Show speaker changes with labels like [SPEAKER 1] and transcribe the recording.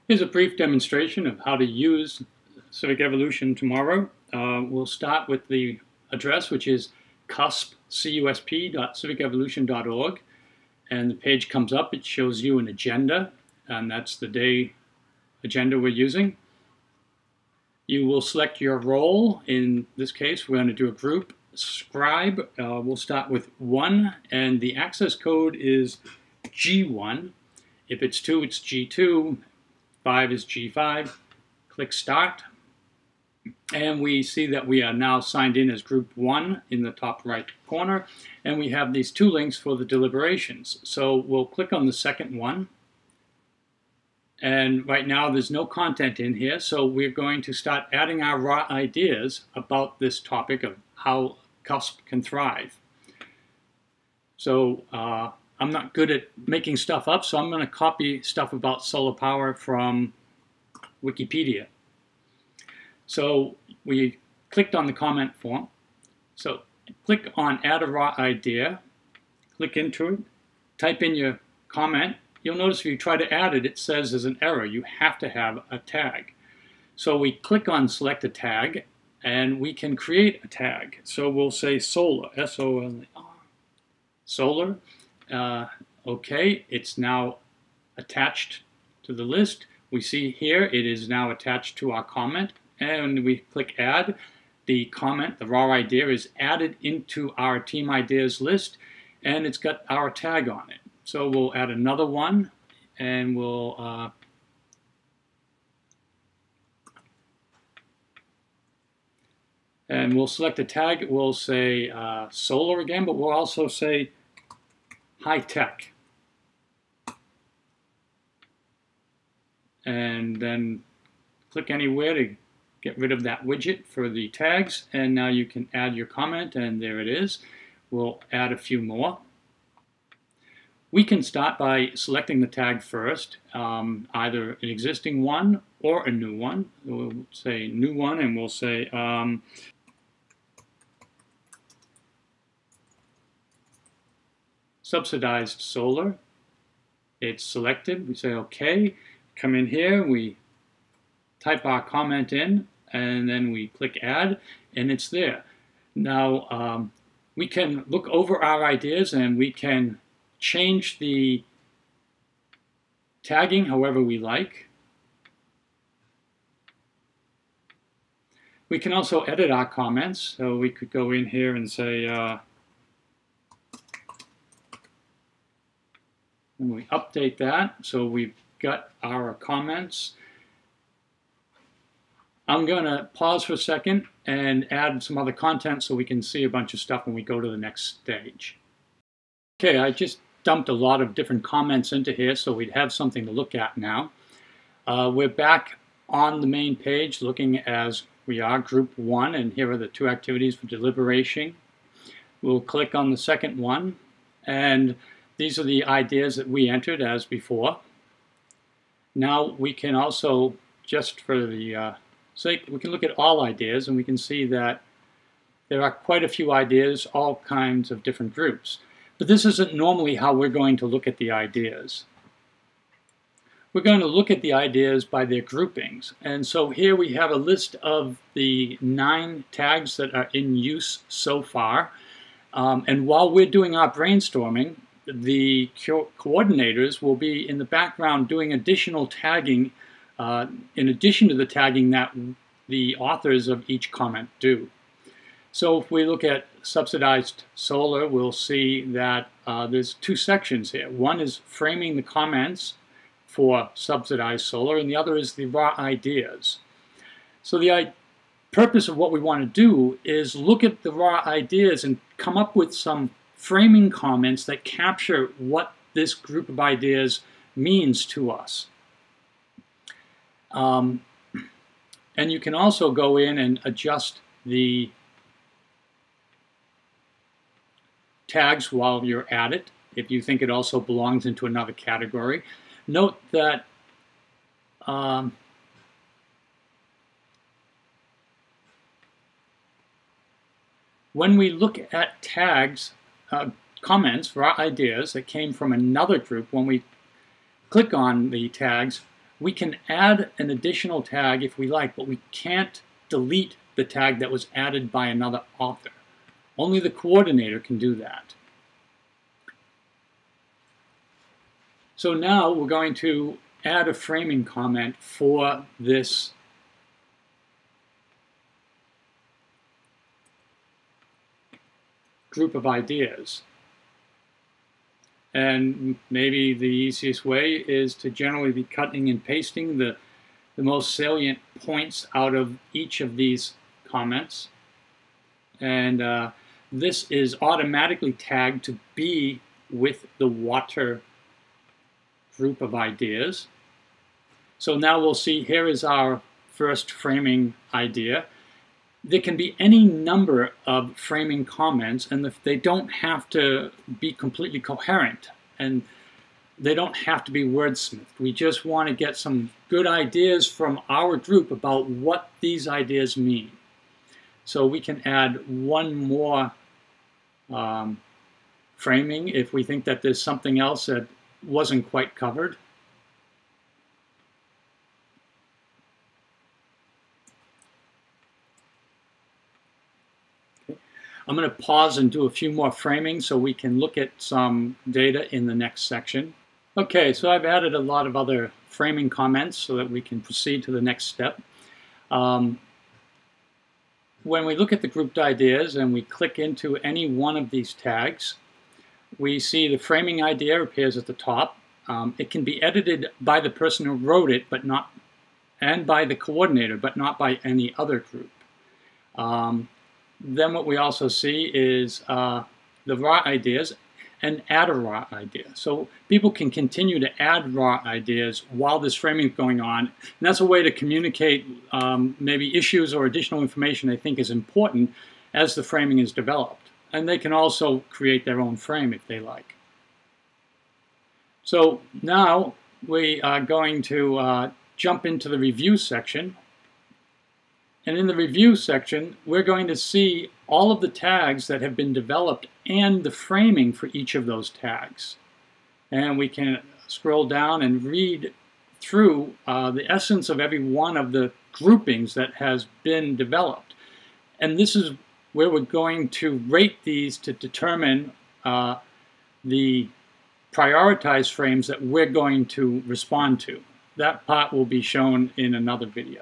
[SPEAKER 1] Here's a brief demonstration of how to use CivicEvolution tomorrow. We'll start with the address, which is CUSP.civicevolution.org. And the page comes up, it shows you an agenda, and that's the day agenda we're using. You will select your role. In this case, we're going to do a group scribe. We'll start with 1, and the access code is G1. If it's 2, it's G2. 5 is G5. Click Start. And we see that we are now signed in as Group 1 in the top right corner. And we have these 2 links for the deliberations. So we'll click on the second one. And right now there's no content in here, so we're going to start adding our raw ideas about this topic of how CUSP can thrive. So I'm not good at making stuff up, so I'm going to copy stuff about solar power from Wikipedia. So we clicked on the comment form. So click on Add a Raw Idea, click into it, type in your comment. You'll notice if you try to add it, it says there's an error. You have to have a tag. So we click on Select a Tag, and we can create a tag. So we'll say solar, S-O-L-A-R, solar. Okay, it's now attached to the list. We see here it is now attached to our comment, and we click Add. The comment, the raw idea, is added into our Team Ideas list, and it's got our tag on it. So we'll add another one, and we'll select a tag. We'll say solar again, but we'll also say high tech. And then click anywhere to get rid of that widget for the tags. And now you can add your comment, and there it is. We'll add a few more. We can start by selecting the tag first, either an existing one or a new one. We'll say new one, and we'll say subsidized solar. It's selected. We say OK. Come in here. We type our comment in, and then we click Add, and it's there. Now we can look over our ideas, and we can change the tagging however we like. We can also edit our comments. So we could go in here and say, and we update that. So we've got our comments. I'm going to pause for a second and add some other content so we can see a bunch of stuff when we go to the next stage. Okay, I just dumped a lot of different comments into here so we'd have something to look at now. We're back on the main page looking as we are Group 1, and here are the 2 activities for deliberation. We'll click on the second one, and these are the ideas that we entered as before. Now we can also, just for the sake, we can look at all ideas, and we can see that there are quite a few ideas, all kinds of different groups. But this isn't normally how we're going to look at the ideas. We're going to look at the ideas by their groupings. And so here we have a list of the 9 tags that are in use so far. And while we're doing our brainstorming, the coordinators will be in the background doing additional tagging in addition to the tagging that the authors of each comment do. So if we look at subsidized solar, we'll see that there's 2 sections here. One is framing the comments for subsidized solar, and the other is the raw ideas. So the purpose of what we want to do is look at the raw ideas and come up with some framing comments that capture what this group of ideas means to us. And you can also go in and adjust the tags while you're at it, if you think it also belongs into another category. Note that when we look at tags, comments, raw ideas that came from another group, when we click on the tags, We can add an additional tag if we like, but we can't delete the tag that was added by another author. Only the coordinator can do that. So now we're going to add a framing comment for this group of ideas. And maybe the easiest way is to generally be cutting and pasting the most salient points out of each of these comments. And this is automatically tagged to be with the water group of ideas. So now we'll see, here is our first framing idea. There can be any number of framing comments, and they don't have to be completely coherent, and they don't have to be wordsmithed. We just want to get some good ideas from our group about what these ideas mean. So we can add one more framing if we think that there's something else that wasn't quite covered. I'm going to pause and do a few more framings so we can look at some data in the next section. Okay, so I've added a lot of other framing comments so that we can proceed to the next step. When we look at the grouped ideas and we click into any one of these tags, we see the framing idea appears at the top. It can be edited by the person who wrote it, and by the coordinator, but not by any other group. Then what we also see is the raw ideas, and add a raw idea. So people can continue to add raw ideas while this framing is going on. And that's a way to communicate maybe issues or additional information they think is important as the framing is developed. And they can also create their own frame if they like. So now we are going to jump into the review section. And in the review section, we're going to see all of the tags that have been developed and the framing for each of those tags. And we can scroll down and read through the essence of every one of the groupings that has been developed. And this is where we're going to rate these to determine the prioritized frames that we're going to respond to. That part will be shown in another video.